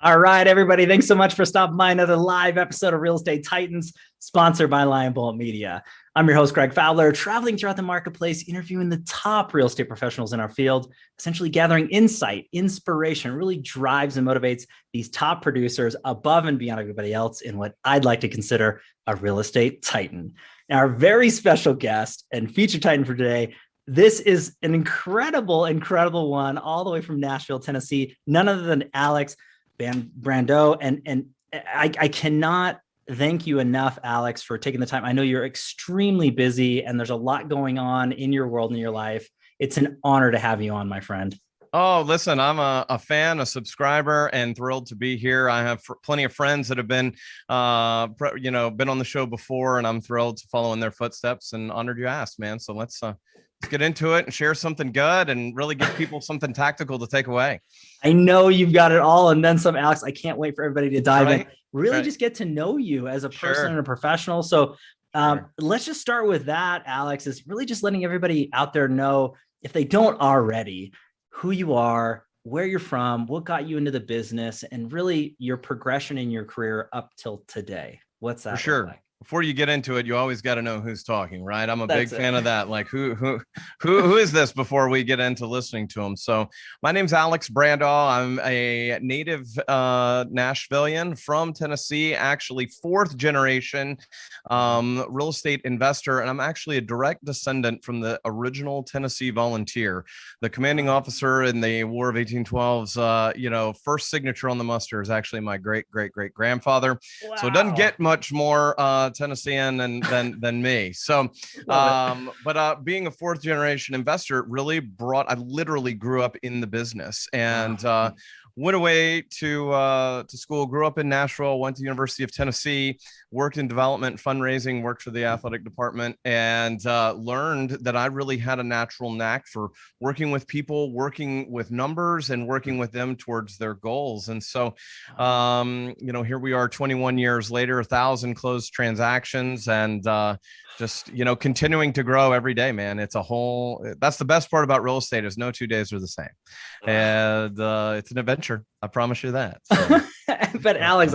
All right, everybody. Thanks so much for stopping by another live episode of Real Estate Titans, sponsored by Lion Bolt Media. I'm your host, Greg Fowler, traveling throughout the marketplace, interviewing the top real estate professionals in our field, essentially gathering insight, inspiration, really drives and motivates these top producers above and beyond everybody else in what I'd like to consider a real estate titan. Now, our very special guest and featured titan for today, this is an incredible one, all the way from Nashville, Tennessee, none other than Alex Brandau. And I cannot thank you enough, Alex, for taking the time. I know you're extremely busy and there's a lot going on in your world and in your life. It's an honor to have you on, my friend. Oh, listen, I'm a fan, a subscriber, and thrilled to be here. I have plenty of friends that have been, been on the show before, and I'm thrilled to follow in their footsteps and honored you asked, man. So let's get into it and share something good and really give people something tactical to take away. I know you've got it all and then some, Alex. I can't wait for everybody to dive in. Really just get to know you as a person and a professional. So let's just start with that, Alex, is really just letting everybody out there know, if they don't already, who you are, where you're from, what got you into the business, and really your progression in your career up till today. What's that? For sure. Like? Before you get into it, you always got to know who's talking, right? I'm a big fan of that. Like who is this before we get into listening to them? So my name's Alex Brandau. I'm a native Nashvilleian from Tennessee, actually fourth generation real estate investor. And I'm actually a direct descendant from the original Tennessee volunteer, the commanding officer in the War of 1812's, first signature on the muster is actually my great grandfather. Wow. So it doesn't get much more Tennessean than me. So, but being a fourth generation investor really I literally grew up in the business and went away to school, grew up in Nashville, went to the University of Tennessee, worked in development, fundraising, worked for the athletic department, and learned that I really had a natural knack for working with people, working with numbers, and working with them towards their goals. And so, here we are 21 years later, 1,000 closed transactions, and just, continuing to grow every day, man. That's the best part about real estate, is no 2 days are the same. And it's an adventure. I promise you that. So. But Alex,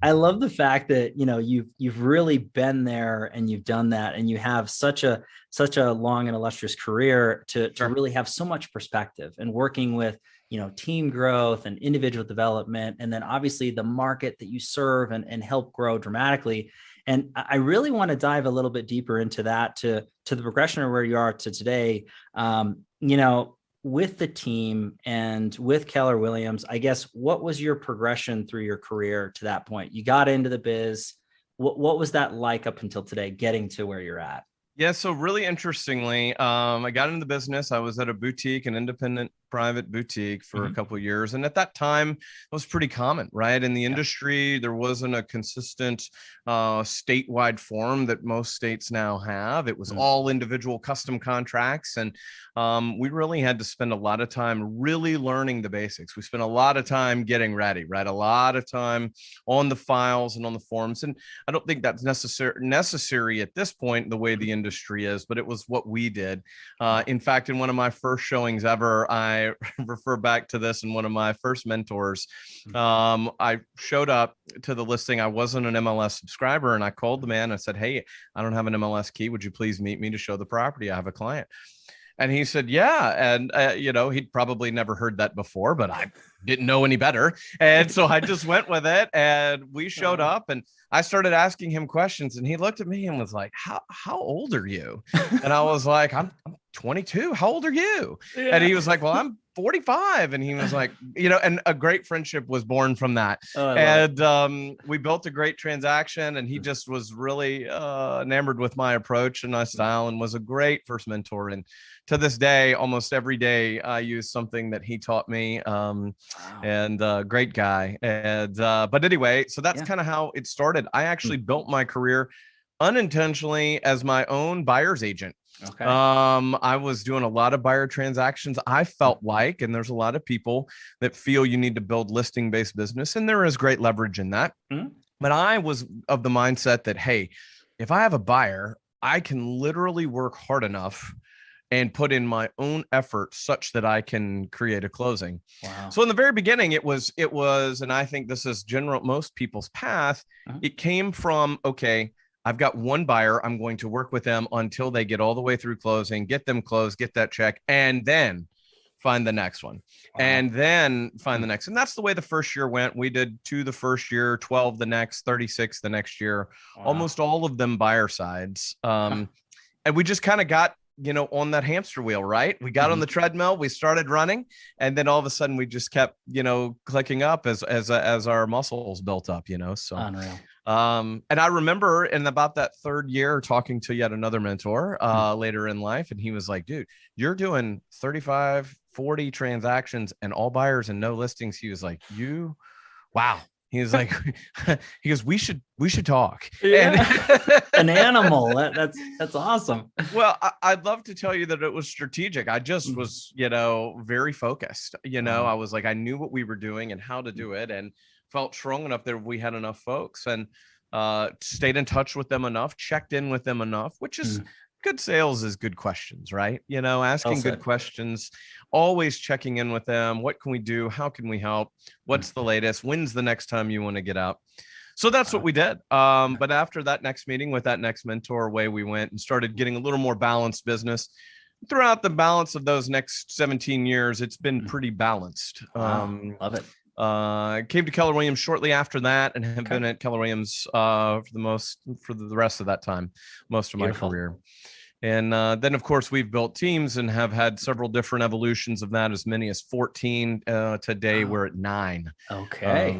I love the fact that, you've really been there and you've done that, and you have such a long and illustrious career to really have so much perspective and working with, team growth and individual development. And then obviously the market that you serve and help grow dramatically. And I really want to dive a little bit deeper into that, to the progression of where you are to today, with the team and with Keller Williams. I guess, what was your progression through your career to that point? You got into the biz. What was that like up until today, getting to where you're at? Yeah, so really interestingly, I got into the business. I was at a boutique, an independent private boutique for a couple of years. And at that time, it was pretty common, right? In the industry, there wasn't a consistent statewide form that most states now have. It was all individual custom contracts. And we really had to spend a lot of time really learning the basics. We spent a lot of time getting ready, right? A lot of time on the files and on the forms. And I don't think that's necessary at this point, the way the industry is, but it was what we did. In fact, in one of my first showings ever, I refer back to this, and one of my first mentors, I showed up to the listing. I wasn't an MLS subscriber, and I called the man. I said, "Hey, I don't have an MLS key. Would you please meet me to show the property? I have a client." And he said, "Yeah." And, he'd probably never heard that before, but I didn't know any better. And so I just went with it, and we showed up, and I started asking him questions, and he looked at me and was like, how old are you? And I was like, I'm 22. How old are you? Yeah. And he was like, well, I'm 45. And he was like, and a great friendship was born from that. We built a great transaction, and he just was really enamored with my approach and my style, and was a great first mentor. And to this day, almost every day, I use something that he taught me. And great guy. And but anyway, so that's kind of how it started. I actually built my career unintentionally as my own buyer's agent. Okay. I was doing a lot of buyer transactions. I felt like, and there's a lot of people that feel you need to build listing-based business, and there is great leverage in that. But I was of the mindset that, hey, if I have a buyer, I can literally work hard enough and put in my own effort such that I can create a closing. Wow. So in the very beginning, it was, and I think this is most people's path. It came from, okay, I've got one buyer. I'm going to work with them until they get all the way through closing, get them closed, get that check, and then find the next one. Wow. And then find the next. And that's the way the first year went. We did 2 the first year, 12 the next, 36 the next year, almost all of them buyer sides. And we just kind of got, on that hamster wheel, right? We got on the treadmill, we started running, and then all of a sudden we just kept, clicking up as our muscles built up, so. Unreal. And I remember in about that third year talking to yet another mentor later in life. And he was like, dude, you're doing 35, 40 transactions and all buyers and no listings. He was like, wow. He was like, he goes, we should talk. Yeah. An animal. That's awesome. Well, I'd love to tell you that it was strategic. I just was, very focused. I was like, I knew what we were doing and how to do it, and felt strong enough that we had enough folks, and stayed in touch with them enough, checked in with them enough, which is good sales is good questions, right? Asking good questions, always checking in with them. What can we do? How can we help? What's the latest? When's the next time you want to get out? So that's what we did. But after that next meeting with that next mentor, away we went and started getting a little more balanced business. Throughout the balance of those next 17 years, it's been pretty balanced. Love it. Came to Keller Williams shortly after that, and have been at Keller Williams for the rest of that time, most of my career. And then, of course, we've built teams and have had several different evolutions of that, as many as 14. Today, we're at 9. Okay.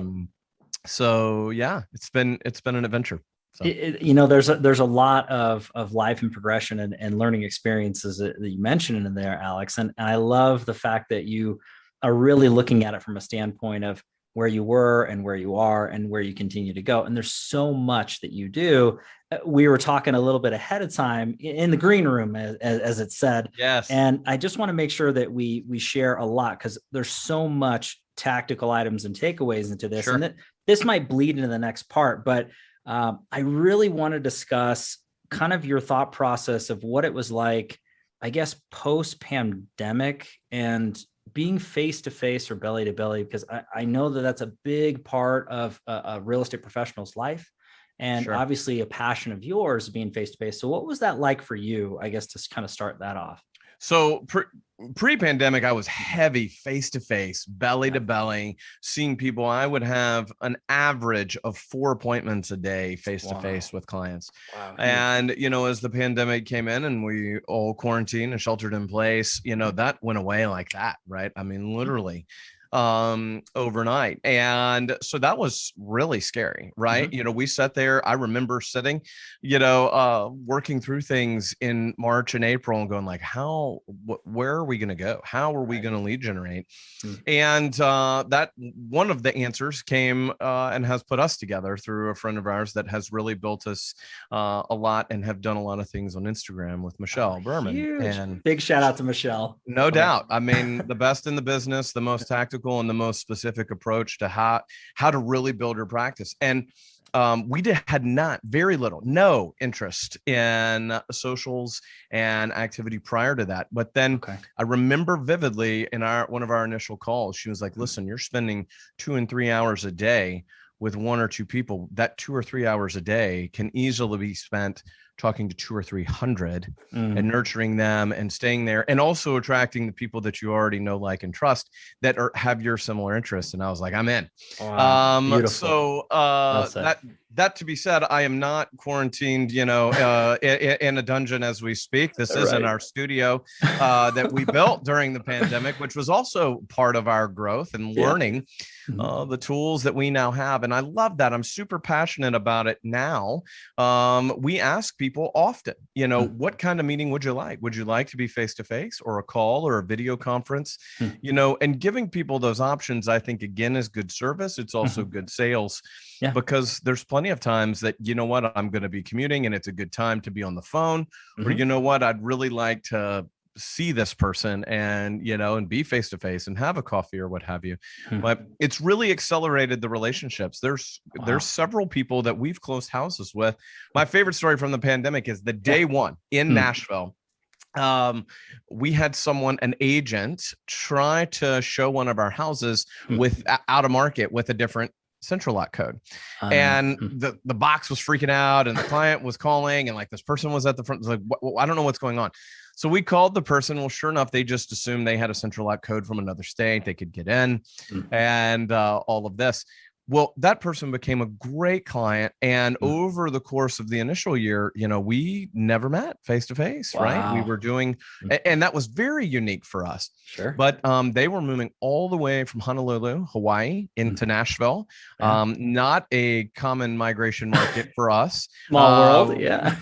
So yeah, it's been an adventure. So. There's a lot of life and progression and learning experiences that you mentioned in there, Alex. And I love the fact that you are really looking at it from a standpoint of where you were and where you are and where you continue to go. And there's so much that you do. We were talking a little bit ahead of time in the green room, as it said. Yes. And I just want to make sure that we share a lot, because there's so much tactical items and takeaways into this. Sure. And this might bleed into the next part, but I really want to discuss kind of your thought process of what it was like, I guess, post-pandemic, and being face-to-face or belly-to-belly, because I know that that's a big part of a real estate professional's life, and sure, obviously a passion of yours, being face-to-face. So what was that like for you, I guess, to kind of start that off? So pre-pandemic, I was heavy face-to-face, belly-to-belly, seeing people. I would have an average of 4 appointments a day face-to-face with clients. Wow. And, as the pandemic came in and we all quarantined and sheltered in place, that went away like that, right? I mean, literally overnight. And so that was really scary, right? Mm-hmm. We sat there. I remember sitting, working through things in March and April and going like, where are we going to go? How are we going to lead generate? Mm-hmm. And that one of the answers came and has put us together through a friend of ours that has really built us a lot and have done a lot of things on Instagram with Michelle Berman. Huge. And big shout out to Michelle. No doubt. I mean, the best in the business, the most tactical and the most specific approach to how to really build your practice. And we had no interest in socials and activity prior to that. But then I remember vividly in one of our initial calls, she was like, listen, you're spending 2 and 3 hours a day with 1 or 2 people. That 2 or 3 hours a day can easily be spent talking to 200 or 300 and nurturing them and staying there, and also attracting the people that you already know, like, and trust that have your similar interests. And I was like, I'm in. Wow, so that to be said, I am not quarantined, in a dungeon as we speak. This is in our studio that we built during the pandemic, which was also part of our growth and learning the tools that we now have. And I love that. I'm super passionate about it now. We ask people often, what kind of meeting would you like? Would you like to be face-to-face or a call or a video conference? And giving people those options, I think, again, is good service. It's also good sales. Yeah. Because there's plenty of times that, I'm going to be commuting and it's a good time to be on the phone, or, I'd really like to see this person and, and be face-to-face and have a coffee or what have you. But it's really accelerated the relationships. There's several people that we've closed houses with. My favorite story from the pandemic is the day one in Nashville. we had an agent try to show one of our houses with out of market with a different central lot code. And the box was freaking out, and the client was calling, and like this person was at the front, like, I don't know what's going on. So we called the person. Well, sure enough, they just assumed they had a central lot code from another state. They could get in and all of this. Well, that person became a great client. And over the course of the initial year, we never met face to face, right? We were doing, and that was very unique for us. Sure. But they were moving all the way from Honolulu, Hawaii into Nashville. Not a common migration market for us. Small world. Yeah.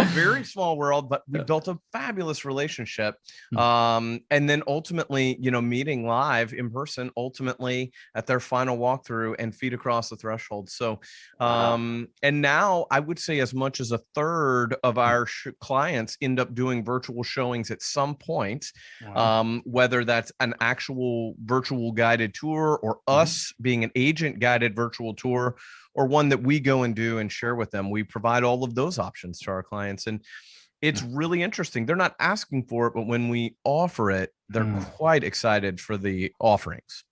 Very small world, but we built a fabulous relationship. And then ultimately, meeting live in person, ultimately at their final walkthrough, and feet across the threshold. So, and now I would say as much as a third of our clients end up doing virtual showings at some point, whether that's an actual virtual guided tour or us being an agent guided virtual tour, or one that we go and do and share with them. We provide all of those options to our clients. And it's really interesting. They're not asking for it, but when we offer it, they're quite excited for the offerings.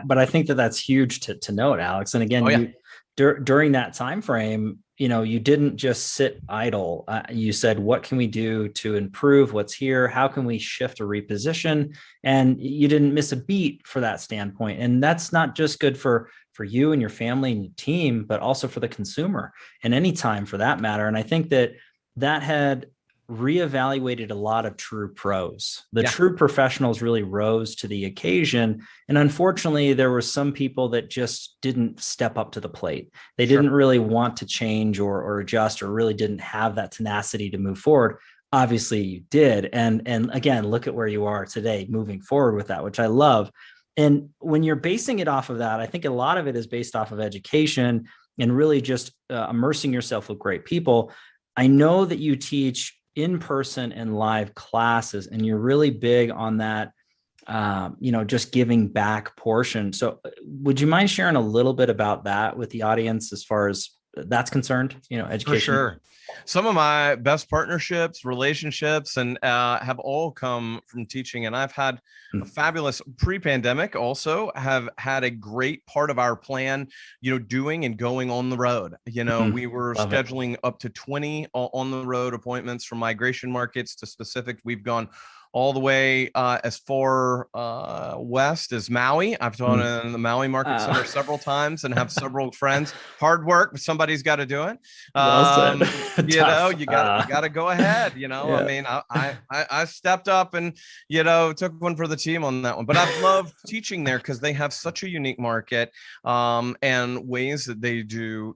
But I think that's huge to note, Alex. And again, during that time frame, you didn't just sit idle. You said, what can we do to improve what's here? How can we shift or reposition? And you didn't miss a beat for that standpoint. And that's not just good for you and your family and your team, but also for the consumer and any time for that matter. And I think that had reevaluated a lot of true pros. The true professionals really rose to the occasion. And unfortunately, there were some people that just didn't step up to the plate. They didn't really want to change or adjust, or really didn't have that tenacity to move forward. Obviously you did. And again, look at where you are today, moving forward with that, which I love. And when you're basing it off of that, I think a lot of it is based off of education and really just immersing yourself with great people. I know that you teach in-person and live classes, and you're really big on that, just giving back portion. So would you mind sharing a little bit about that with the audience as far as that's concerned, education? For sure. Some of my best partnerships, relationships, and have all come from teaching. And I've had a fabulous pre-pandemic, also have had a great part of our plan, doing and going on the road. We were scheduling up to 20 on the road appointments, from migration markets to specific. We've gone all the way as far west as Maui. I've taught in the Maui Market Center several times and have several friends. Hard work, but somebody's got to do it. You got to go ahead. I mean, I stepped up and took one for the team on that one. But I've loved teaching there because they have such a unique market and ways that they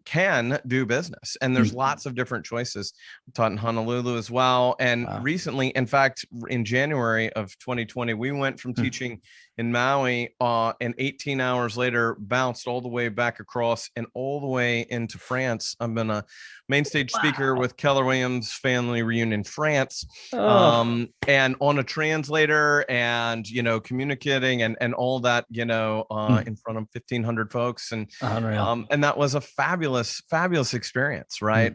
can do business. And there's lots of different choices. I taught in Honolulu as well, and recently, in fact, in January of 2020, we went from teaching in Maui and 18 hours later bounced all the way back across and all the way into France. I've been a main stage speaker with Keller Williams Family Reunion France, and on a translator, and communicating and all that, in front of 1,500 folks, and that was a fabulous experience, right?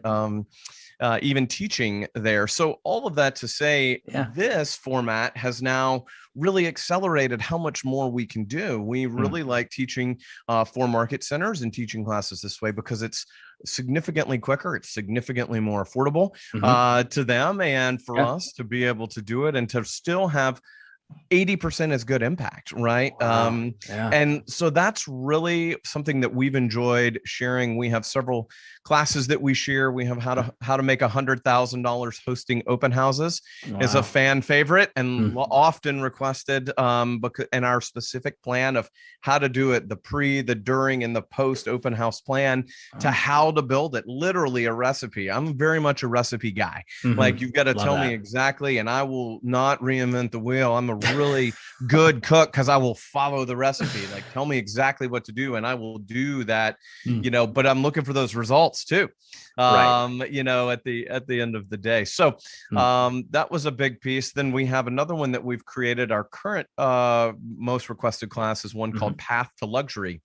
Even teaching there. So all of that to say, this format has now really accelerated how much more we can do. We really like teaching for market centers and teaching classes this way because it's significantly quicker. It's significantly more affordable to them, and for us to be able to do it and to still have 80% as good impact, right? And so that's really something that we've enjoyed sharing. We have several classes that we share. We have how to make $100,000 hosting open houses is a fan favorite and often requested, because in our specific plan of how to do it, the pre, the during, and the post open house plan to how to build it, literally a recipe. I'm very much a recipe guy. Like, you've got to tell me exactly, and I will not reinvent the wheel. I'm a really good cook because I will follow the recipe. Like, tell me exactly what to do and I will do that, but I'm looking for those results too, at the end of the day. So that was a big piece. Then we have another one that we've created. Our current most requested class is one called Path to Luxury.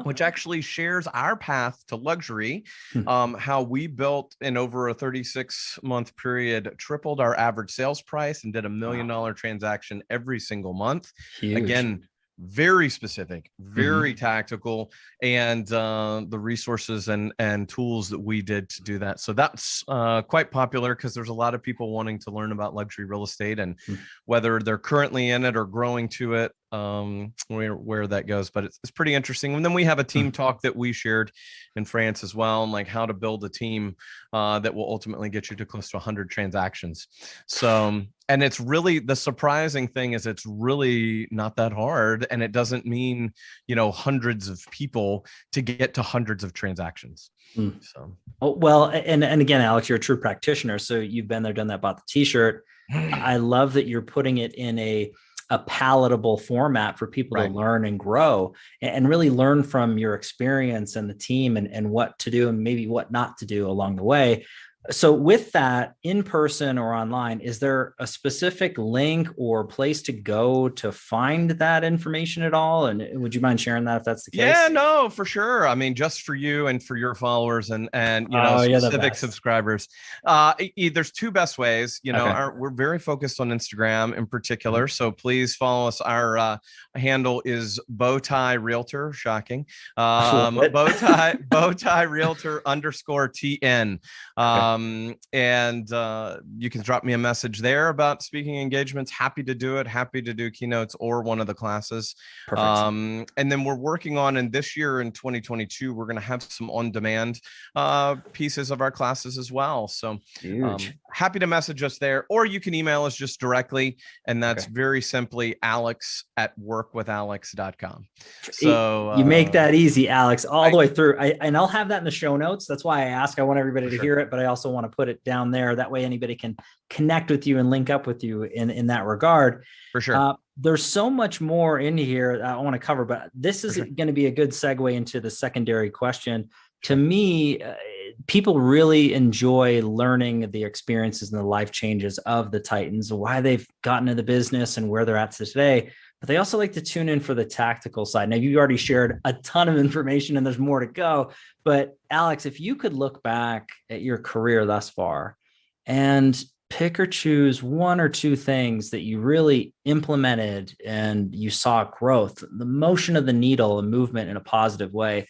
which actually shares our path to luxury, Hmm. how we built in over a 36-month period, tripled our average sales price and did $1 million transaction every single month. Huge. Again, very specific, very tactical, and the resources and tools that we did to do that. So that's quite popular because there's a lot of people wanting to learn about luxury real estate and whether they're currently in it or growing to it, where that goes. But it's pretty interesting. And then we have a team talk that we shared in France as well, and like how to build a team that will ultimately get you to close to 100 transactions. So, and it's really, the surprising thing is it's really not that hard, and it doesn't mean, hundreds of people to get to hundreds of transactions. So, well, and again, Alex, you're a true practitioner, so you've been there, done that, bought the t-shirt. I love that you're putting it in a palatable format for people to learn and grow and really learn from your experience and the team and what to do and maybe what not to do along the way. So with that, in person or online, is there a specific link or place to go to find that information at all? And would you mind sharing that if that's the case? Yeah, no, for sure. I mean, just for you and for your followers and specific subscribers. There's two best ways. We're very focused on Instagram in particular. So please follow us. Our handle is Bowtie Realtor. Shocking. Bowtie Realtor _TN. And you can drop me a message there about speaking engagements. Happy to do it. Happy to do keynotes or one of the classes. And then we're working on, and this year in 2022, we're going to have some on-demand pieces of our classes as well. So happy to message us there, or you can email us just directly. And that's very simply alex@workwithalex.com. So you make that easy, Alex, all the way through. And I'll have that in the show notes. That's why I ask. I want everybody to hear it, but I also want to put it down there. That way anybody can connect with you and link up with you in that regard. For sure. There's so much more in here I want to cover, but this is going to be a good segue into the secondary question. To me, people really enjoy learning the experiences and the life changes of the Titans, why they've gotten into the business and where they're at today. But they also like to tune in for the tactical side. Now, you already shared a ton of information and there's more to go. But Alex, if you could look back at your career thus far and pick or choose one or two things that you really implemented and you saw growth, the motion of the needle and movement in a positive way,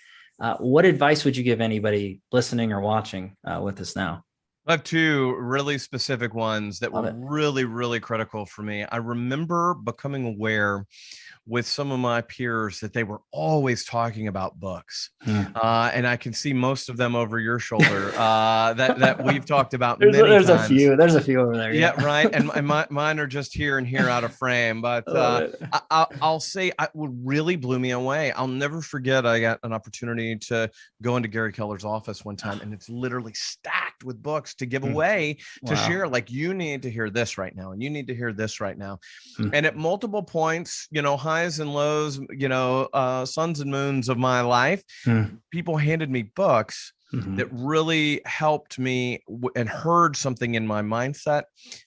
what advice would you give anybody listening or watching with us now? I have two really specific ones that were really, really critical for me. I remember becoming aware with some of my peers that they were always talking about books. And I can see most of them over your shoulder that we've talked about many times. There's a few over there. Yeah, right. And mine are just here and here out of frame. But I'll say what really blew me away. I'll never forget, I got an opportunity to go into Gary Keller's office one time, and it's literally stacked with books to give away, to share. Like, you need to hear this right now, and you need to hear this right now. And at multiple points, highs and lows, suns and moons of my life, people handed me books that really helped me and heard something in my mindset.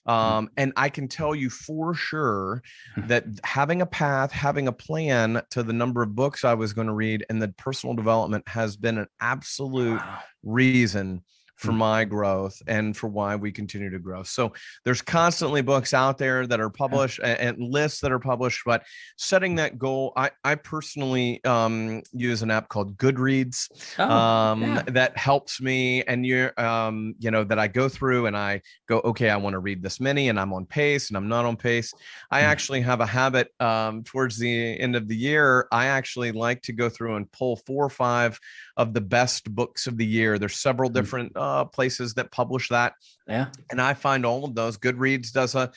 And I can tell you for sure that having a path, having a plan to the number of books I was going to read and the personal development has been an absolute reason for my growth and for why we continue to grow. So there's constantly books out there that are published and lists that are published, but setting that goal, I personally use an app called Goodreads that helps me. And that I go through and I go, okay, I want to read this many, and I'm on pace and I'm not on pace. I actually have a habit towards the end of the year. I actually like to go through and pull 4 or 5 of the best books of the year. There's several different places that publish that. And I find all of those. Goodreads does a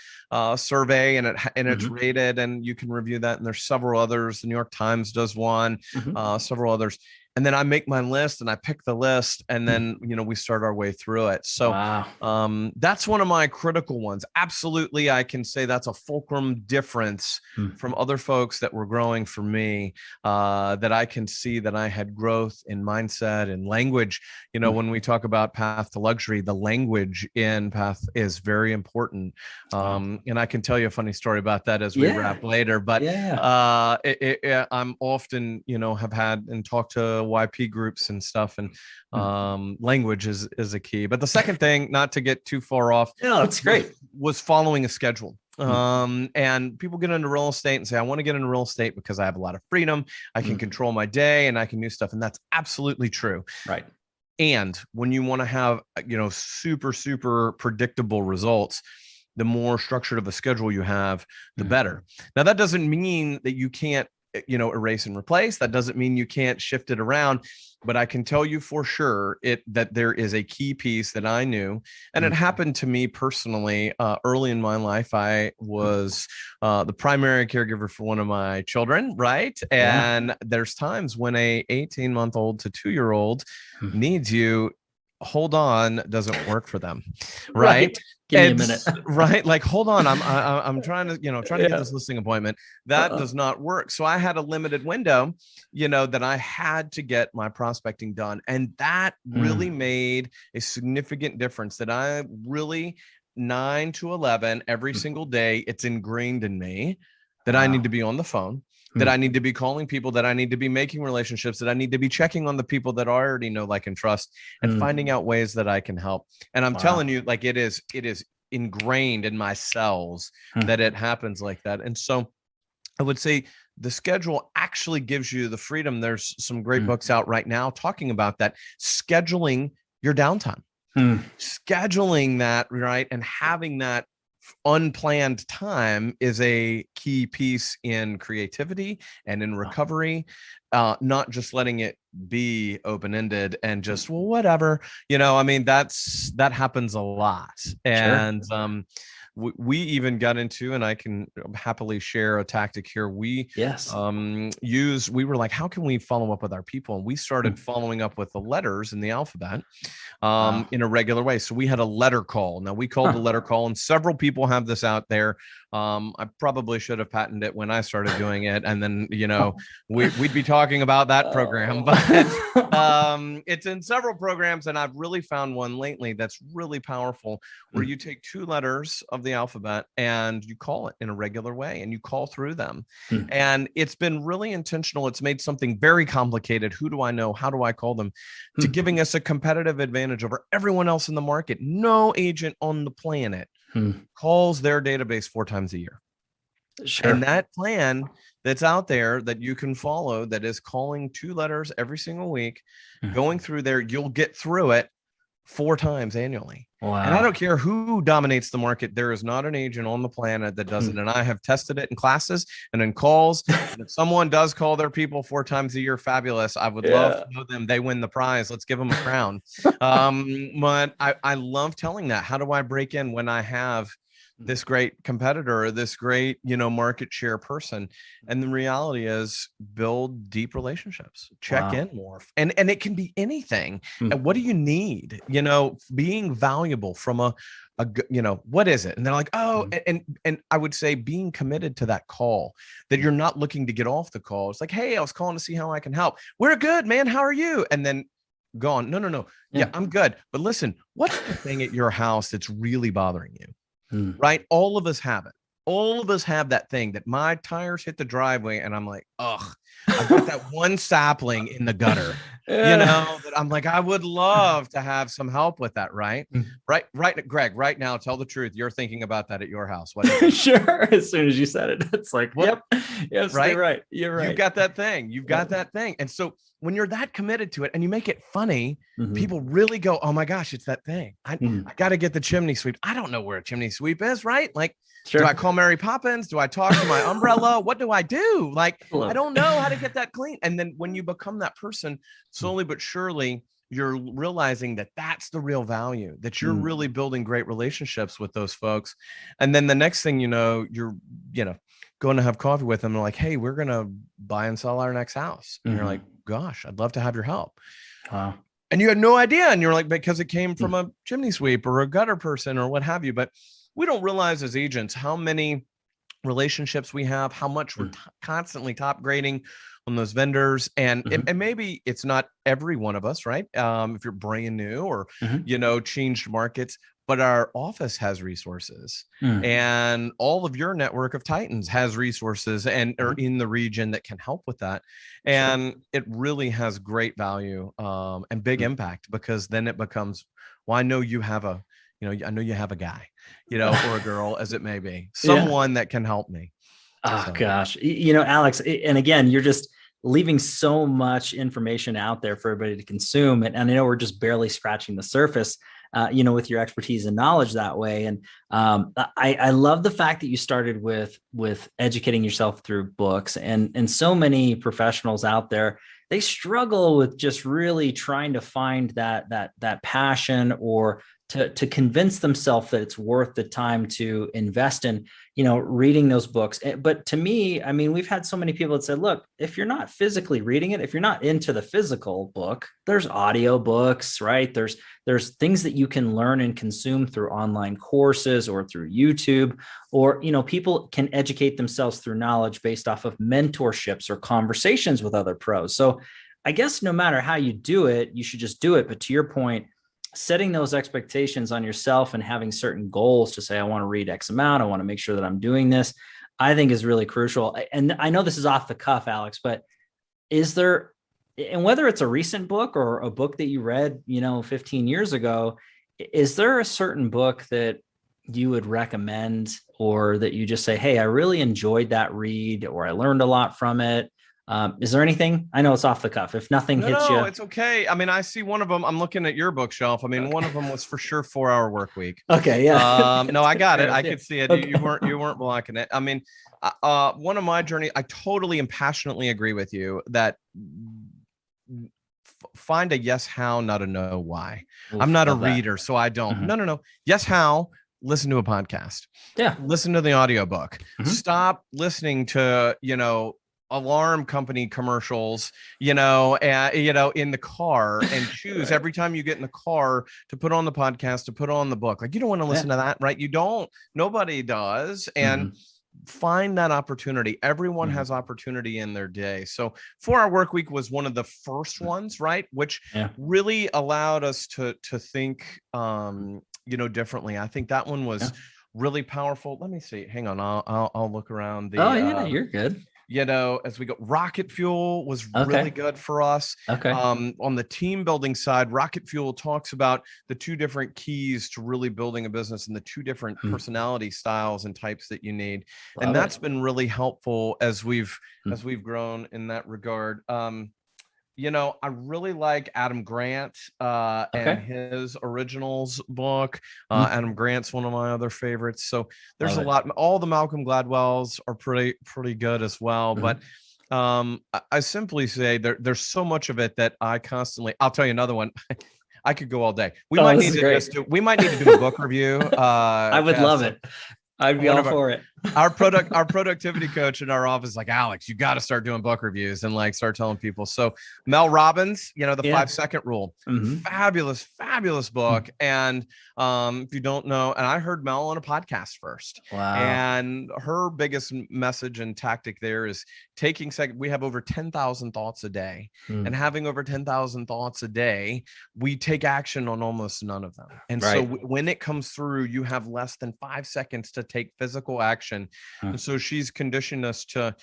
survey, and it's rated, and you can review that. And there's several others. The New York Times does one, several others. and then I make my list and I pick the list, and then, we start our way through it. So that's one of my critical ones. Absolutely. I can say that's a fulcrum difference from other folks that were growing for me, that I can see that I had growth in mindset and language. When we talk about Path to Luxury, the language in Path is very important. And I can tell you a funny story about that as we wrap later, but I'm often, have had and talked to YP groups and stuff, and language is a key. But the second thing, not to get too far off, that's great, was following a schedule. And people get into real estate and say, I want to get into real estate because I have a lot of freedom. I can control my day and I can do stuff. And that's absolutely true. Right. And when you want to have, super, super predictable results, the more structured of a schedule you have, the better. Now, that doesn't mean that you can't, erase and replace. That doesn't mean you can't shift it around, but I can tell you for sure that there is a key piece that I knew, and it happened to me personally. Early in my life, I was the primary caregiver for one of my children, right? And there's times when a 18-month-old to 2-year-old needs you. Hold on, doesn't work for them, right? Give me a minute. Right. Like, hold on. I'm trying to get this listing appointment. That does not work. So I had a limited window, that I had to get my prospecting done. And that really made a significant difference, that I really 9 to 11 every single day. It's ingrained in me that I need to be on the phone, that I need to be calling people, that I need to be making relationships, that I need to be checking on the people that I already know, like, and trust, and finding out ways that I can help. And I'm telling you, like, it is ingrained in my cells that it happens like that. And so I would say the schedule actually gives you the freedom. There's some great books out right now talking about that, scheduling your downtime, scheduling that, right? And having that unplanned time is a key piece in creativity and in recovery, not just letting it be open-ended and just, well, whatever, that happens a lot. And we even got into, and I can happily share a tactic here. We were like, how can we follow up with our people? And we started following up with the letters in the alphabet in a regular way. So we had a letter call. Now, we called the letter call, and several people have this out there. I probably should have patented it when I started doing it. And then, we'd be talking about that program, but it's in several programs. And I've really found one lately that's really powerful, where you take 2 letters of the alphabet and you call it in a regular way, and you call through them. And it's been really intentional. It's made something very complicated. Who do I know? How do I call them? To giving us a competitive advantage over everyone else in the market. No agent on the planet calls their database 4 times a year. Sure. And that plan that's out there that you can follow, that is calling 2 letters every single week, going through there, you'll get through it 4 times annually. Wow. And I don't care who dominates the market. There is not an agent on the planet that does it. And I have tested it in classes and in calls. And if someone does call their people 4 times a year, fabulous. I would love to know them. They win the prize. Let's give them a crown. But I love telling that. How do I break in when I have this great competitor, or this great, market share person? And the reality is, build deep relationships, check in more. And it can be anything. And what do you need? Being valuable from a what is it? And they're like, oh, and I would say being committed to that call, that you're not looking to get off the call. It's like, hey, I was calling to see how I can help. We're good, man. How are you? And then gone. No. Yeah, I'm good. But listen, what's the thing at your house that's really bothering you? Right? All of us have it. All of us have that thing that my tires hit the driveway and I'm like, ugh, I've got that one sapling in the gutter, that I'm like, I would love to have some help with that. Right. Right. Greg, right now, tell the truth. You're thinking about that at your house. Sure. As soon as you said it, it's like, yep. Yes, right. You're right. You've got that thing. You've got that thing. And so when you're that committed to it and you make it funny, people really go, oh my gosh, it's that thing. I got to get the chimney sweep. I don't know where a chimney sweep is, right? Like, do I call Mary Poppins? Do I talk to my umbrella? What do I do? Like, I don't know how to get that clean. And then when you become that person, slowly but surely, you're realizing that that's the real value, that you're really building great relationships with those folks. And then the next thing you know, you're, going to have coffee with them and like, hey, we're going to buy and sell our next house. And you're like, gosh, I'd love to have your help. Wow. And you had no idea. And you're like, because it came from a chimney sweep or a gutter person or what have you. But we don't realize as agents how many relationships we have, how much we're constantly top grading on those vendors. And maybe it's not every one of us, right? If you're brand new or, changed markets, but our office has resources and all of your network of Titans has resources and are in the region that can help with that. And it really has great value and big impact, because then it becomes, well, I know you have a, I know you have a guy, or a girl, as it may be, someone that can help me. Oh, gosh. Alex, and again, you're just leaving so much information out there for everybody to consume. And I know we're just barely scratching the surface, with your expertise and knowledge that way. And I love the fact that you started with educating yourself through books, and so many professionals out there, they struggle with just really trying to find that passion, or to convince themselves that it's worth the time to invest in, reading those books. But to me, I mean, we've had so many people that said, look, if you're not physically reading it, if you're not into the physical book, there's audio books, right? There's things that you can learn and consume through online courses or through YouTube, or, people can educate themselves through knowledge based off of mentorships or conversations with other pros. So I guess no matter how you do it, you should just do it. But to your point, setting those expectations on yourself and having certain goals to say, I want to read X amount, I want to make sure that I'm doing this, I think is really crucial. And I know this is off the cuff, Alex, but is there, and whether it's a recent book or a book that you read, 15 years ago, is there a certain book that you would recommend, or that you just say, hey, I really enjoyed that read, or I learned a lot from it? Is there anything? I know it's off the cuff. If nothing hits you, it's okay. I mean, I see one of them. I'm looking at your bookshelf. I mean, one of them was for sure 4-Hour Work Week. Okay, yeah. No, I got it. I could see it. Okay. You weren't blocking it. I mean, one of my journey, I totally and passionately agree with you that find a yes how, not a no why. Oof, I'm not a love that. reader, so I don't. No. Yes how. Listen to a podcast. Yeah. Listen to the audiobook. Stop listening to, alarm company commercials, in the car, and choose every time you get in the car to put on the podcast, to put on the book. Like, you don't want to listen to that, right? You don't, nobody does. And find that opportunity. Everyone has opportunity in their day. So 4-Hour Work Week was one of the first ones, right? Which really allowed us to think, differently. I think that one was really powerful. Let me see. Hang on. I'll look around the, you're good. As we go, Rocket Fuel was really good for us. Okay. On the team building side, Rocket Fuel talks about the 2 different keys to really building a business and the 2 different personality styles and types that you need. And that's been really helpful as we've grown in that regard. I really like Adam Grant and his originals book. Adam Grant's one of my other favorites. So there's a lot. All the Malcolm Gladwells are pretty good as well. But I simply say there's so much of it that I constantly. I'll tell you another one. I could go all day. We might need to do a book review. I would love it. I'd be all for it. Our productivity coach in our office, like, Alex, you got to start doing book reviews and like start telling people. So Mel Robbins, the 5-second rule, fabulous book. And if you don't know, and I heard Mel on a podcast first. Wow. And her biggest message and tactic there is taking we have over 10,000 thoughts a day, and having over 10,000 thoughts a day, we take action on almost none of them. And so when it comes through, you have less than 5 seconds to take physical action. And so she's conditioned us to,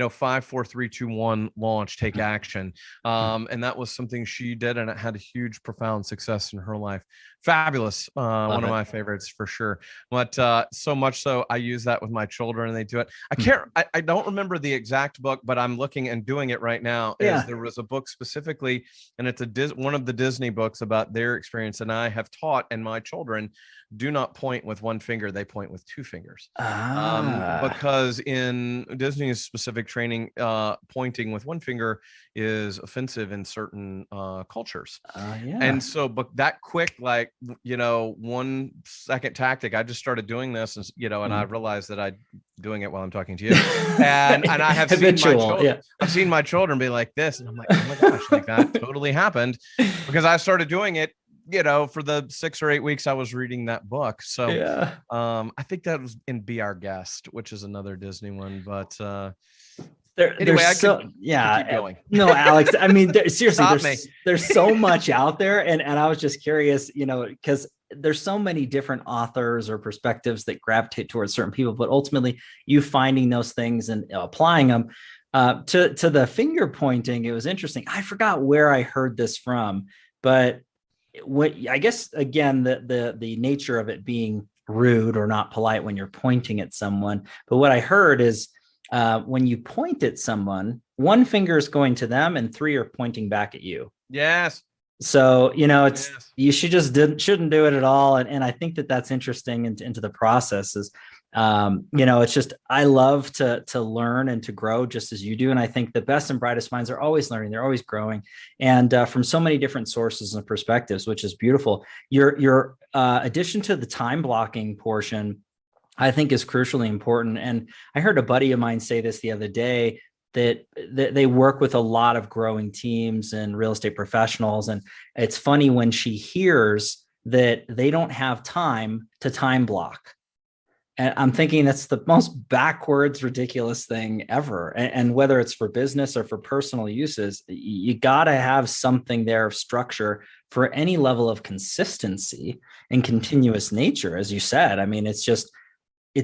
5, 4, 3, 2, 1, launch, take action. And that was something she did, and it had a huge, profound success in her life. Fabulous. One of my favorites for sure. But so much so I use that with my children and they do it. I don't remember the exact book, but I'm looking and doing it right now. There was a book specifically, and it's one of the Disney books about their experience. And I have taught, and my children do not point with one finger, they point with 2 fingers. because in Disney's specific training, pointing with one finger is offensive in certain cultures. And so, but that quick, like, 1 second tactic, I just started doing this, and and I realized that I'm doing it while I'm talking to you, and I have seen my children, I've seen my children be like this, and I'm like, oh my gosh, like that totally happened, because I started doing it, for the 6 or 8 weeks I was reading that book. So I think that was in Be Our Guest, which is another Disney one, but anyway, keep going. No, Alex, I mean, seriously, there's so much out there. And I was just curious, because there's so many different authors or perspectives that gravitate towards certain people, but ultimately you finding those things and applying them to the finger pointing. It was interesting. I forgot where I heard this from, but I guess, again, the nature of it being rude or not polite when you're pointing at someone. But what I heard is when you point at someone, 1 finger is going to them and 3 are pointing back at you. Yes. So, you shouldn't do it at all. And I think that's interesting into the process is, it's just, I love to learn and to grow just as you do. And I think the best and brightest minds are always learning. They're always growing, and from so many different sources and perspectives, which is beautiful. Your addition to the time blocking portion, I think, is crucially important. And I heard a buddy of mine say this the other day, that they work with a lot of growing teams and real estate professionals. And it's funny when she hears that they don't have time to time block. And I'm thinking that's the most backwards, ridiculous thing ever. And whether it's for business or for personal uses, you got to have something there of structure for any level of consistency and continuous nature. As you said, I mean, it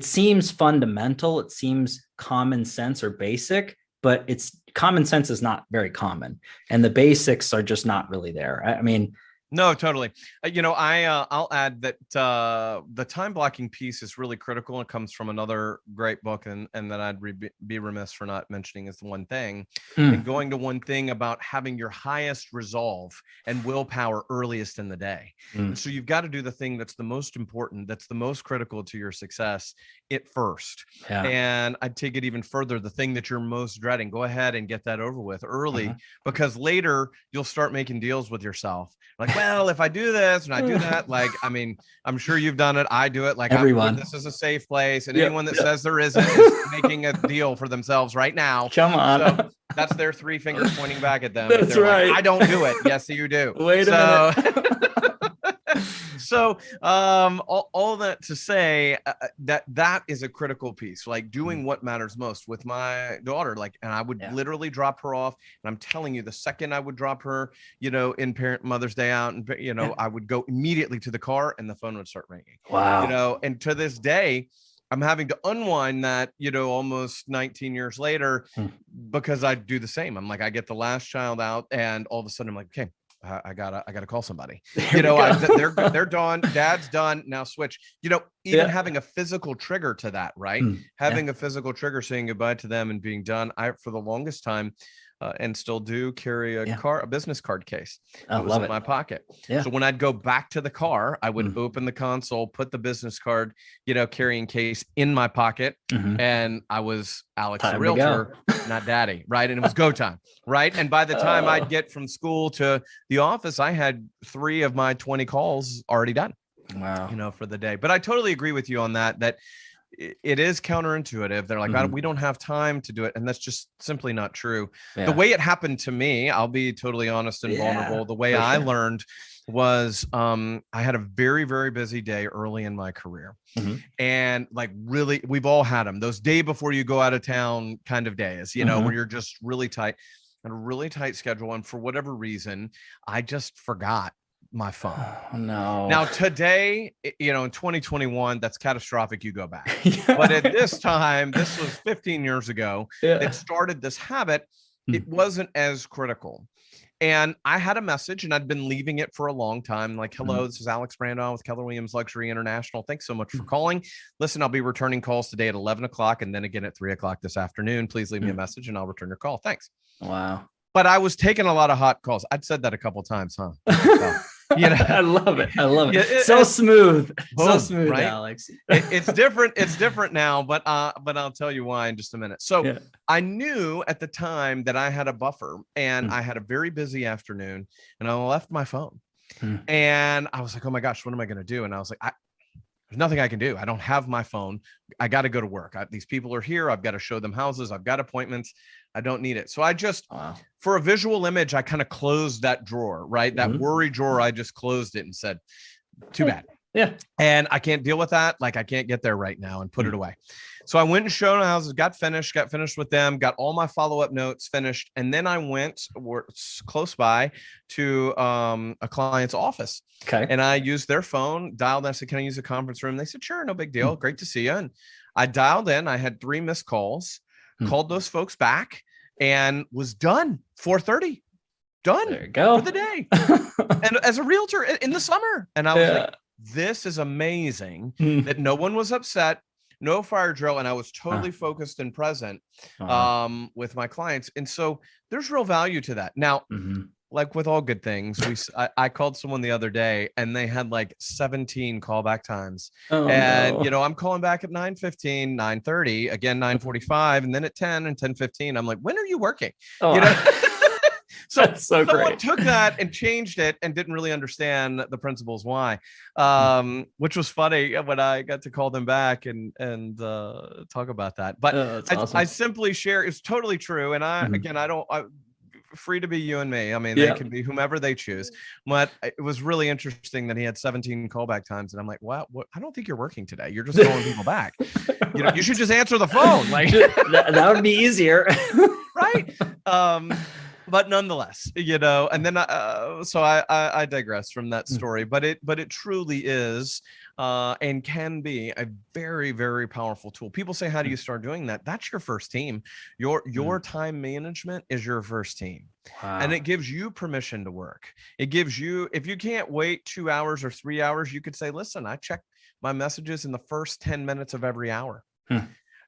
seems fundamental. It seems common sense or basic, but common sense is not very common. And the basics are just not really there. I mean, no, totally. I'll add that the time blocking piece is really critical. It comes from another great book, and that I'd be remiss for not mentioning is The One Thing. And going to one thing about having your highest resolve and willpower earliest in the day. So you've got to do the thing that's the most important, that's the most critical to your success, it first. And I'd take it even further. The thing that you're most dreading, go ahead and get that over with early, because later you'll start making deals with yourself. Like, well, if I do this and I do that, like, I mean, I'm sure you've done it. I do it. Like, everyone, this is a safe place. And anyone that says there isn't is making a deal for themselves right now. Come on. So that's their 3 fingers pointing back at them. That's right. Like, I don't do it. Yes, you do. Wait a minute. So all that to say that is a critical piece, like doing what matters most. With my daughter, like, and I would literally drop her off, and I'm telling you, the second I would drop her, in Mother's Day out, and I would go immediately to the car and the phone would start ringing. Wow. And to this day, I'm having to unwind that, almost 19 years later, because I do the same. I'm like, I get the last child out, and all of a sudden I'm like, okay, I gotta call somebody. They're done. Dad's done. Now switch. Even having a physical trigger to that, right? Having a physical trigger, saying goodbye to them and being done. I, for the longest time, and still do carry a business card case. I love it in my pocket. So when I'd go back to the car, I would open the console, put the business card, carrying case in my pocket, and I was Alex the realtor, not Daddy, right? And it was go time, right? And by the time I'd get from school to the office, I had 3 of my 20 calls already done. Wow. For the day. But I totally agree with you on that it is counterintuitive. They're like, we don't have time to do it. And that's just simply not true. The way it happened to me, I'll be totally honest and vulnerable. The way I learned was I had a very, very busy day early in my career. And like, really, we've all had them, those day before you go out of town kind of days, where you're just really tight, and a really tight schedule. And for whatever reason, I just forgot my phone. Oh, no. Now today, in 2021, that's catastrophic. You go back. But at this time, this was 15 years ago, it started this habit. It wasn't as critical. And I had a message, and I'd been leaving it for a long time. Like, hello, this is Alex Brandau with Keller Williams Luxury International. Thanks so much for calling. Listen, I'll be returning calls today at 11 o'clock and then again at 3 o'clock this afternoon. Please leave me a message and I'll return your call. Thanks. Wow. But I was taking a lot of hot calls. I'd said that a couple of times, huh? I love it. I love it. Yeah, so smooth. Boom, so smooth, right? Alex. It's different. It's different now, but I'll tell you why in just a minute. So Yeah. I knew at the time that I had a buffer, and Hmm. I had a very busy afternoon, and I left my phone. Hmm. And I was like, oh my gosh, what am I going to do? And I was like, there's nothing I can do. I don't have my phone. I got to go to work. These people are here. I've got to show them houses. I've got appointments. I don't need it. So I just, for a visual image, I kind of closed that drawer, right? That worry drawer. I just closed it and said, too bad. Yeah. And I can't deal with that. Like I can't get there right now and put it away. So I went and showed houses, got finished with them, got all my follow-up notes finished. And then I went close by to a client's office. Okay. And I used their phone, dialed in. I said, can I use the conference room? They said, sure, no big deal. Great to see you. And I dialed in. I had 3 missed calls, called those folks back, and was done. 4:30. Done. There you go. For the day. And as a realtor in the summer. And I was like, this is amazing that no one was upset, no fire drill. And I was totally focused and present with my clients. And so there's real value to that. Now, like with all good things, I called someone the other day and they had like 17 callback times. And, you know, I'm calling back at 9:15, 9:30, again, 9:45, and then at 10 and 10:15. I'm like, when are you working? You know? So someone great. Took that and changed it and didn't really understand the principles why, which was funny when I got to call them back and talk about that. But awesome. I simply share, it's totally true. And again, free to be you and me. I mean, they can be whomever they choose. But it was really interesting that he had 17 callback times. And I'm like, wow, I don't think you're working today. You're just calling people back. You know, you should just answer the phone. Like that would be easier. Right. But nonetheless, you know, and then so I digress from that story, but it truly is and can be a very, very powerful tool. People say, how do you start doing that? That's your first team. Your time management is your first team. Wow. And it gives you permission to work. It gives you, if you can't wait 2 hours or 3 hours, you could say, listen, I check my messages in the first 10 minutes of every hour.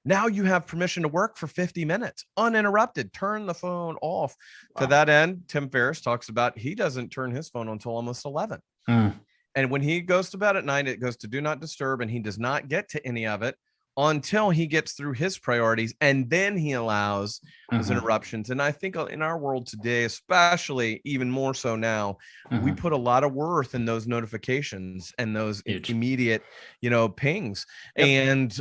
Now you have permission to work for 50 minutes uninterrupted. Turn the phone off. Wow. To that end, Tim Ferriss talks about he doesn't turn his phone until almost 11. And when he goes to bed at night, it goes to do not disturb, and he does not get to any of it until he gets through his priorities, and then he allows those interruptions. And I think in our world today, especially even more so now, we put a lot of worth in those notifications and those immediate, you know, pings. And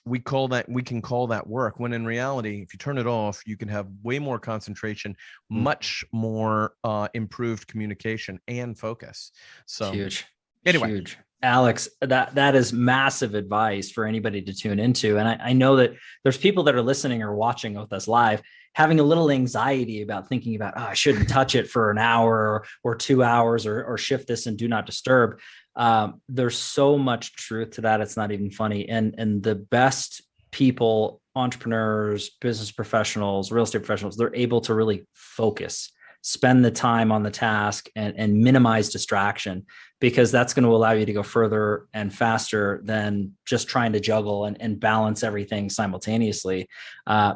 we can call that work, when in reality, if you turn it off, you can have way more concentration, much more improved communication and focus. So huge. Anyway. Huge. Alex, that is massive advice for anybody to tune into. And I know that there's people that are listening or watching with us live, having a little anxiety about thinking about, I shouldn't touch it for an hour or 2 hours or shift this and do not disturb. There's so much truth to that. It's not even funny. And the best people, entrepreneurs, business professionals, real estate professionals, they're able to really focus, spend the time on the task and minimize distraction, because that's going to allow you to go further and faster than just trying to juggle and balance everything simultaneously.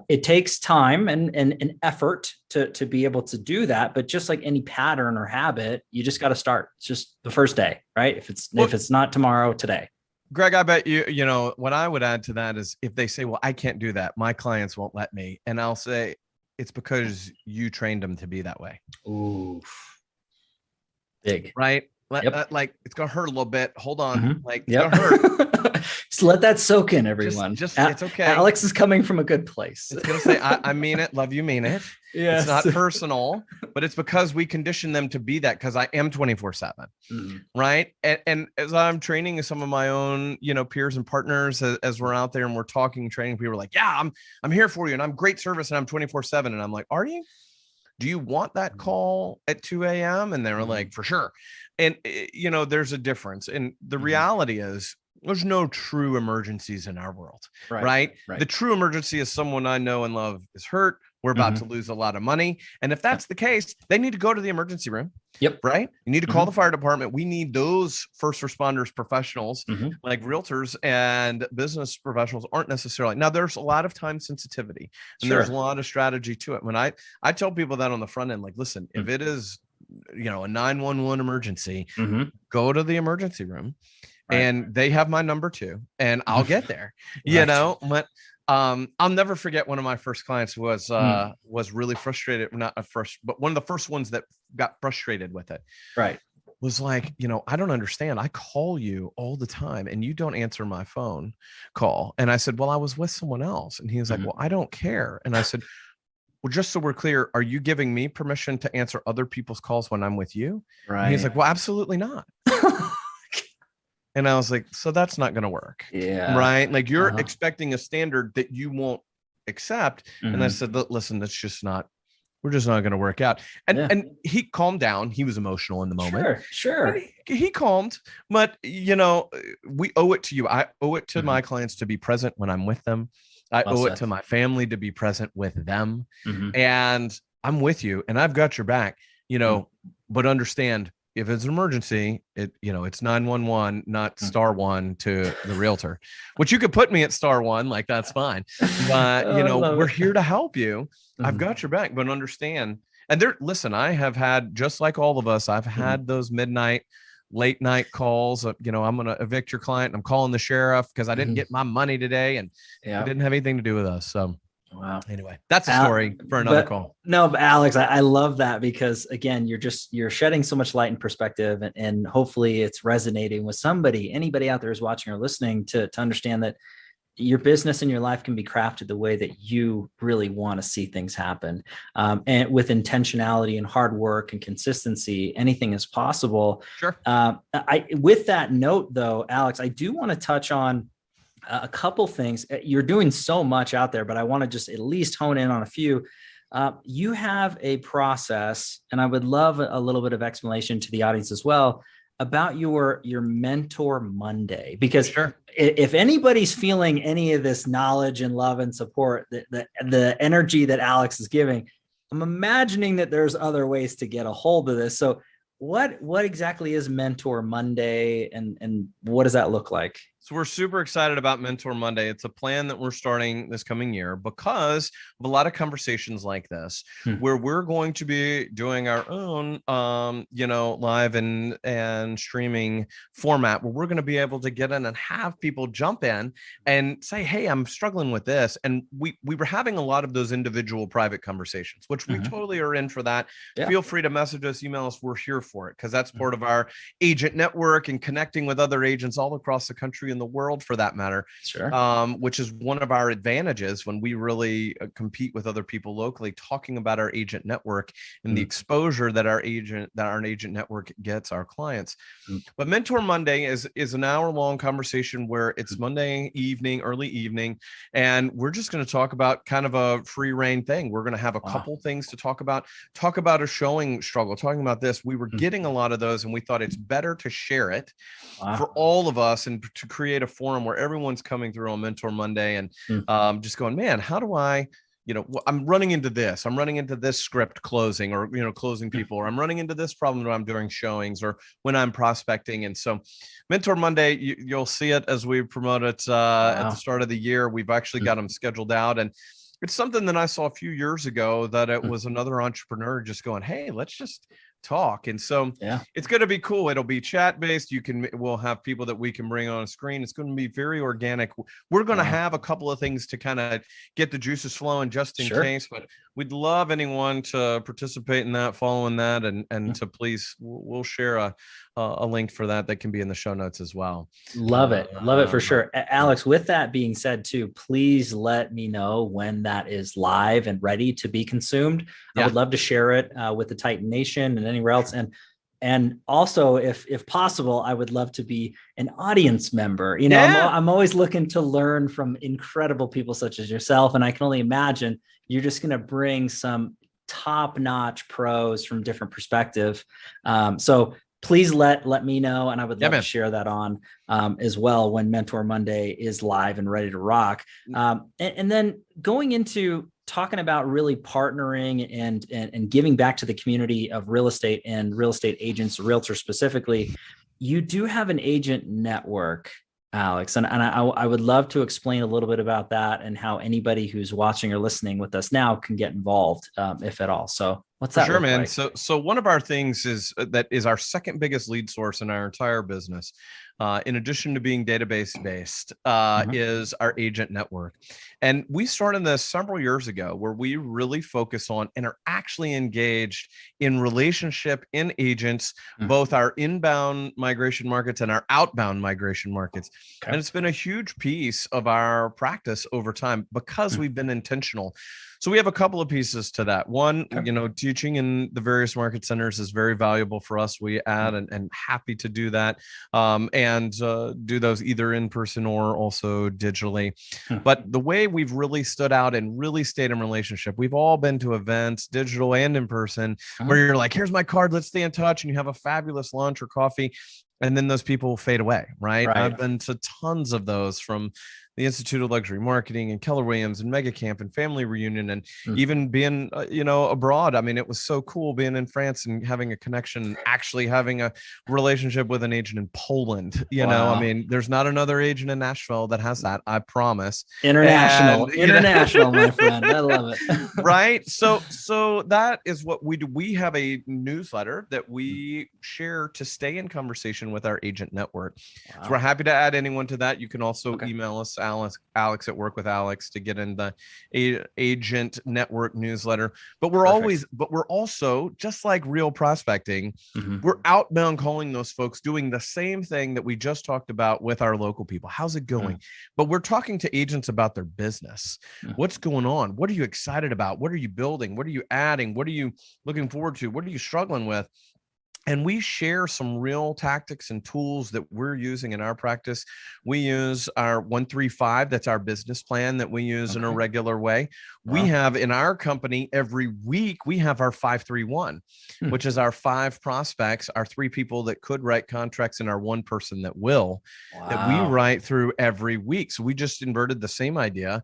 It takes time and effort to be able to do that. But just like any pattern or habit, you just got to start. It's just the first day, right? If it's not tomorrow, today. Greg, I bet you know, what I would add to that is if they say, well, I can't do that, my clients won't let me. And I'll say, it's because you trained them to be that way. Ooh, big, right? Like it's gonna hurt a little bit. Hold on, like it's gonna hurt. Just let that soak in, everyone. Just it's okay. Alex is coming from a good place. It's gonna say, I mean it, love you, mean it. Yeah, it's not personal, but it's because we condition them to be that. Because I am 24/7, right? And as I'm training some of my own, you know, peers and partners, as we're out there and we're talking, training, people are like, yeah, I'm here for you, and I'm great service, and I'm 24/7, and I'm like, are you? Do you want that call at 2 a.m.? And they were like, for sure. And you know, there's a difference. And the reality is, there's no true emergencies in our world, right? The true emergency is someone I know and love is hurt. We're about to lose a lot of money. And if that's the case, they need to go to the emergency room. Yep. Right. You need to call the fire department. We need those first responders, professionals like realtors and business professionals aren't necessarily. Now, there's a lot of time sensitivity and there's a lot of strategy to it. When I tell people that on the front end, like, listen, if it is a 911 emergency, Mm-hmm. go to the emergency room. Right. And they have my number too, and I'll get there, but I'll never forget one of my first clients was really frustrated, not at first, but one of the first ones that got frustrated with it. Right. Was like, I don't understand. I call you all the time and you don't answer my phone call. And I said, well, I was with someone else. And he was like, well, I don't care. And I said, well, just so we're clear, are you giving me permission to answer other people's calls when I'm with you? Right. And he's like, well, absolutely not. And I was like, so that's not going to work. Yeah. Right. Like you're expecting a standard that you won't accept. Mm-hmm. And I said, listen, we're just not going to work out. And he calmed down. He was emotional in the moment. Sure. He calmed, but we owe it to you. I owe it to my clients to be present when I'm with them. I owe it to my family to be present with them. Mm-hmm. And I'm with you and I've got your back, but understand, if it's an emergency, it's 911, not *1 to the realtor, which you could put me at *1, like that's fine. But we're here to help you. Mm-hmm. I've got your back, but understand. And listen, I have had, just like all of us, I've had those late night calls. I'm going to evict your client. I'm calling the sheriff because I didn't get my money today, and it didn't have anything to do with us. So. Wow. Anyway, that's a story for another call. No, but Alex, I love that because again, you're shedding so much light and perspective, and hopefully it's resonating with anybody out there who's watching or listening to understand that your business and your life can be crafted the way that you really want to see things happen. And with intentionality and hard work and consistency, anything is possible. Sure. With that note though, Alex, I do want to touch on a couple things. You're doing so much out there, but I want to just at least hone in on a few. You have a process, and I would love a little bit of explanation to the audience as well about your Mentor Monday, because if anybody's feeling any of this knowledge and love and support, the energy that Alex is giving, I'm imagining that there's other ways to get a hold of this. So what exactly is Mentor Monday, and what does that look like? So we're super excited about Mentor Monday. It's a plan that we're starting this coming year because of a lot of conversations like this, where we're going to be doing our own, live and streaming format, where we're going to be able to get in and have people jump in and say, hey, I'm struggling with this. And we were having a lot of those individual private conversations, which we totally are in for that. Yeah. Feel free to message us, email us. We're here for it because that's part of our agent network and connecting with other agents all across the country, in the world for that matter. Sure. Which is one of our advantages when we really compete with other people locally, talking about our agent network and the exposure that our agent network gets our clients. But Mentor Monday is an hour-long conversation where it's Monday evening, early evening, and we're just going to talk about kind of a free reign thing. We're going to have a couple things to talk about a showing struggle, talking about this. We were getting a lot of those, and we thought it's better to share it for all of us and to create a forum where everyone's coming through on Mentor Monday and just going, man, how do I, I'm running into this. I'm running into this script closing or, closing people, or I'm running into this problem when I'm doing showings or when I'm prospecting. And so Mentor Monday, you'll see it as we promote it at the start of the year. We've actually got them scheduled out. And it's something that I saw a few years ago that it was another entrepreneur just going, hey, let's just talk. And so it's going to be cool. It'll be chat based. We'll have people that we can bring on a screen. It's going to be very organic. We're going to have a couple of things to kind of get the juices flowing just in case, but we'd love anyone to participate in that, following that, and to please, we'll share a link for that can be in the show notes as well. Love it for sure. Alex, with that being said too, please let me know when that is live and ready to be consumed. I would love to share it with the Titan Nation and anywhere else. And also, if possible, I would love to be an audience member. I'm always looking to learn from incredible people such as yourself. And I can only imagine you're just going to bring some top-notch pros from different perspective. So please let me know. And I would love to share that on as well when Mentor Monday is live and ready to rock. And then going into talking about really partnering and giving back to the community of real estate and real estate agents, realtors specifically, you do have an agent network. Alex. And I would love to explain a little bit about that and how anybody who's watching or listening with us now can get involved, if at all. So what's that look man. like? So one of our things is that is our second biggest lead source in our entire business. In addition to being database based, is our agent network. And we started this several years ago where we really focus on and are actually engaged in relationship in agents, both our inbound migration markets and our outbound migration markets. Okay. And it's been a huge piece of our practice over time because we've been intentional. So we have a couple of pieces to that. One, teaching in the various market centers is very valuable for us. We add and happy to do that, and do those either in person or also digitally. But the way we've really stood out and really stayed in relationship, we've all been to events, digital and in person, where you're like, here's my card, let's stay in touch. And you have a fabulous lunch or coffee. And then those people fade away, right? I've been to tons of those, from the Institute of Luxury Marketing and Keller Williams and Mega Camp and Family Reunion, and even being, abroad. I mean, it was so cool being in France and having a connection, actually having a relationship with an agent in Poland. I mean, there's not another agent in Nashville that has that, I promise. International, my friend. I love it. Right. So that is what we do. We have a newsletter that we share to stay in conversation with our agent network. So we're happy to add anyone to that. You can also email us, Alex at Work with Alex, to get in the agent network newsletter. But we're also, just like real prospecting, we're outbound calling those folks, doing the same thing that we just talked about with our local people. How's it going? But we're talking to agents about their business. What's going on? What are you excited about? What are you building? What are you adding? What are you looking forward to? What are you struggling with? And we share some real tactics and tools that we're using in our practice. We use our 135. That's our business plan that we use in a regular way. We have in our company every week, we have our 531, which is our 5 prospects, our 3 people that could write contracts, and our 1 person that will, that we write through every week. So we just inverted the same idea.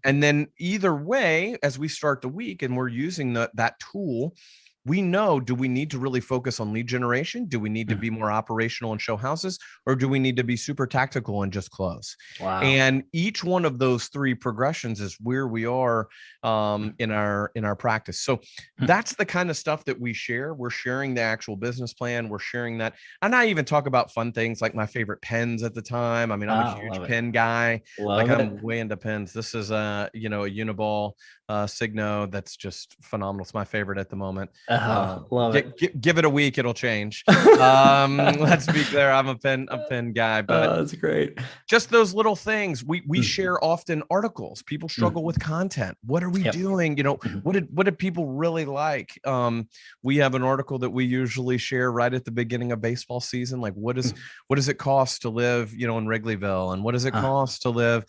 And then either way, as we start the week and we're using that tool, we know, do we need to really focus on lead generation? Do we need to be more operational and show houses? Or do we need to be super tactical and just close? And each one of those 3 progressions is where we are in our practice. So that's the kind of stuff that we share. We're sharing the actual business plan. We're sharing that. And I even talk about fun things like my favorite pens at the time. I mean, I'm a huge pen guy. I'm way into pens. This is a Uniball Signo that's just phenomenal. It's my favorite at the moment. Love it. Give it a week, it'll change. Let's be clear, I'm a pen guy, but that's great. Just those little things. We share often articles. People struggle with content. What are we doing? What did people really like? We have an article that we usually share right at the beginning of baseball season. Like, what does it cost to live, in Wrigleyville, and what does it cost to live,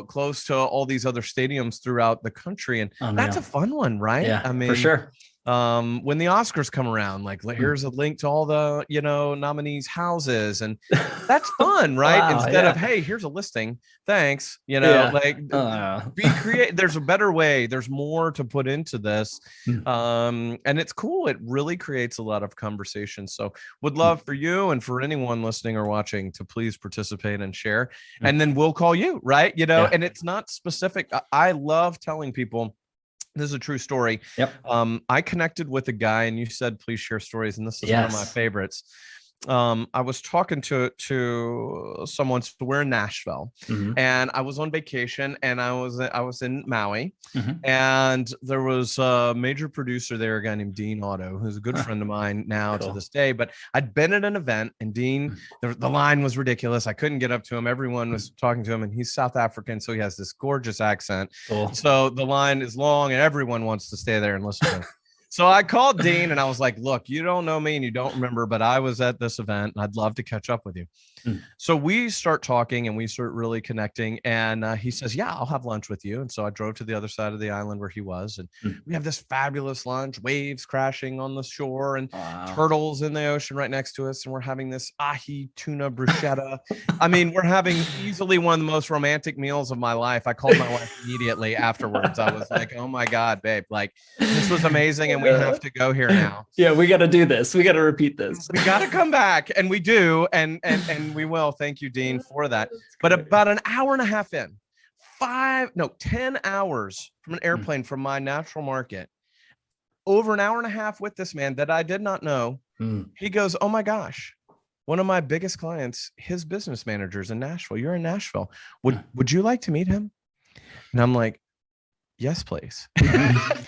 close to all these other stadiums throughout the country? And that's a fun one, right? Yeah, I mean, for sure. When the Oscars come around, like, here's a link to all the nominees' houses, and that's fun, right? Instead of, hey, here's a listing, thanks, be creative. There's a better way. There's more to put into this, and it's cool. It really creates a lot of conversation. So would love for you and for anyone listening or watching to please participate and share, and then we'll call you, right? And it's not specific. I love telling people, this is a true story. I connected with a guy, and you said, please share stories. And this is one of my favorites. I was talking to someone. So we're in Nashville, and I was on vacation, and I was in Maui, and there was a major producer there, a guy named Dean Otto, who's a good friend of mine now to this day. But I'd been at an event, and Dean, the line was ridiculous. I couldn't get up to him. Everyone was talking to him, and he's South African, so he has this gorgeous accent. So the line is long, and everyone wants to stay there and listen to him. So I called Dean and I was like, look, you don't know me and you don't remember, but I was at this event and I'd love to catch up with you. So we start talking and we start really connecting. And he says, yeah, I'll have lunch with you. And so I drove to the other side of the island where he was. And we have this fabulous lunch, waves crashing on the shore and turtles in the ocean right next to us. And we're having this ahi tuna bruschetta. I mean, we're having easily one of the most romantic meals of my life. I called my wife immediately afterwards. I was like, oh my God, babe, like, this was amazing. and we have to go here now. Yeah, we got to do this. We got to repeat this. We got to come back, and we do, and we will. Thank you, Dean, for that. But about an hour and a half in, 10 hours from an airplane from my natural market, over an hour and a half with this man that I did not know. He goes, "Oh my gosh, one of my biggest clients, his business manager's in Nashville. You're in Nashville. Would you like to meet him?" And I'm like, "Yes, please."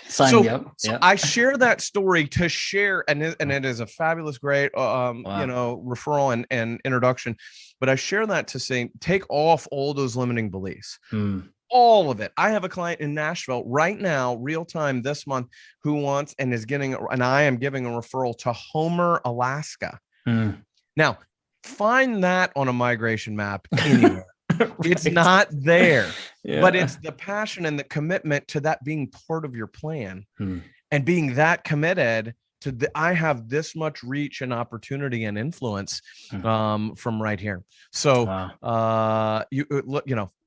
Sign me up. So I share that story to share, and it is a fabulous, great, referral and introduction. But I share that to say, take off all those limiting beliefs. All of it. I have a client in Nashville right now, real time this month, who wants and is getting, and I am giving a referral to Homer, Alaska. Now, find that on a migration map anywhere. Right. It's not there, but it's the passion and the commitment to that being part of your plan and being that committed to I have this much reach and opportunity and influence from right here. So,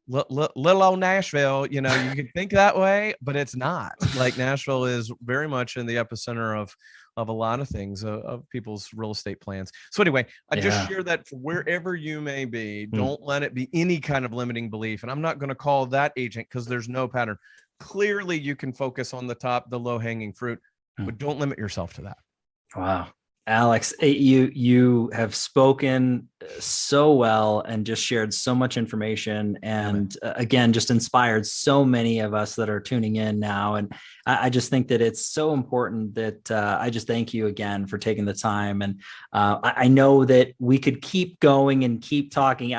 little old Nashville, you can think that way, but it's not. Like, Nashville is very much in the epicenter of a lot of things, of people's real estate plans. So anyway, I just share that for wherever you may be, don't let it be any kind of limiting belief. And I'm not going to call that agent because there's no pattern. Clearly you can focus on the low hanging fruit, but don't limit yourself to that. Wow. Alex, you have spoken so well and just shared so much information, and again, just inspired so many of us that are tuning in now. And I just think that it's so important that I just thank you again for taking the time. And I know that we could keep going and keep talking.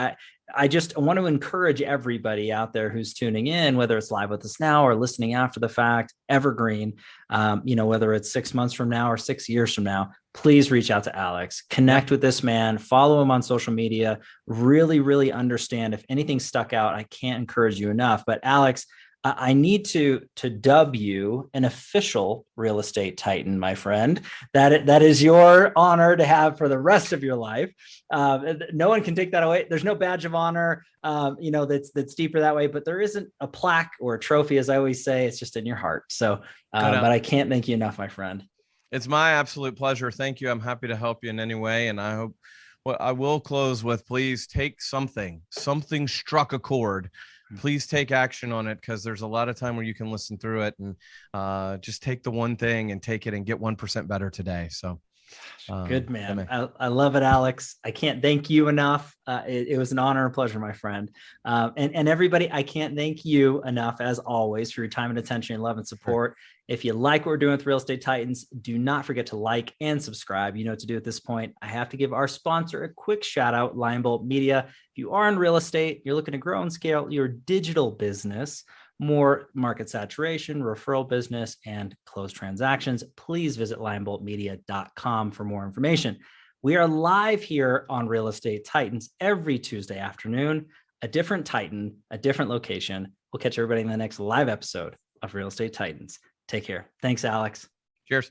I just want to encourage everybody out there who's tuning in, whether it's live with us now or listening after the fact, evergreen, whether it's 6 months from now or 6 years from now, please reach out to Alex, connect with this man, follow him on social media, really, really understand. If anything stuck out, I can't encourage you enough. But Alex, I need to dub you an official real estate titan, my friend. That is your honor to have for the rest of your life. No one can take that away. There's no badge of honor, that's deeper that way. But there isn't a plaque or a trophy, as I always say. It's just in your heart. So, but I can't thank you enough, my friend. It's my absolute pleasure. Thank you. I'm happy to help you in any way, and I hope. Well, I will close with, please take something struck a chord. Please take action on it, because there's a lot of time where you can listen through it and just take the one thing and take it and get 1% better today. So good, man. I love it, Alex. I can't thank you enough. It was an honor and pleasure, my friend. And everybody, I can't thank you enough, as always, for your time and attention and love and support. If you like what we're doing with Real Estate Titans, do not forget to like and subscribe. You know what to do at this point. I have to give our sponsor a quick shout out, Lion Bolt Media. If you are in real estate, you're looking to grow and scale your digital business, more market saturation, referral business, and close transactions, please visit lionboltmedia.com for more information. We are live here on Real Estate Titans every Tuesday afternoon, a different Titan, a different location. We'll catch everybody in the next live episode of Real Estate Titans. Take care. Thanks, Alex. Cheers.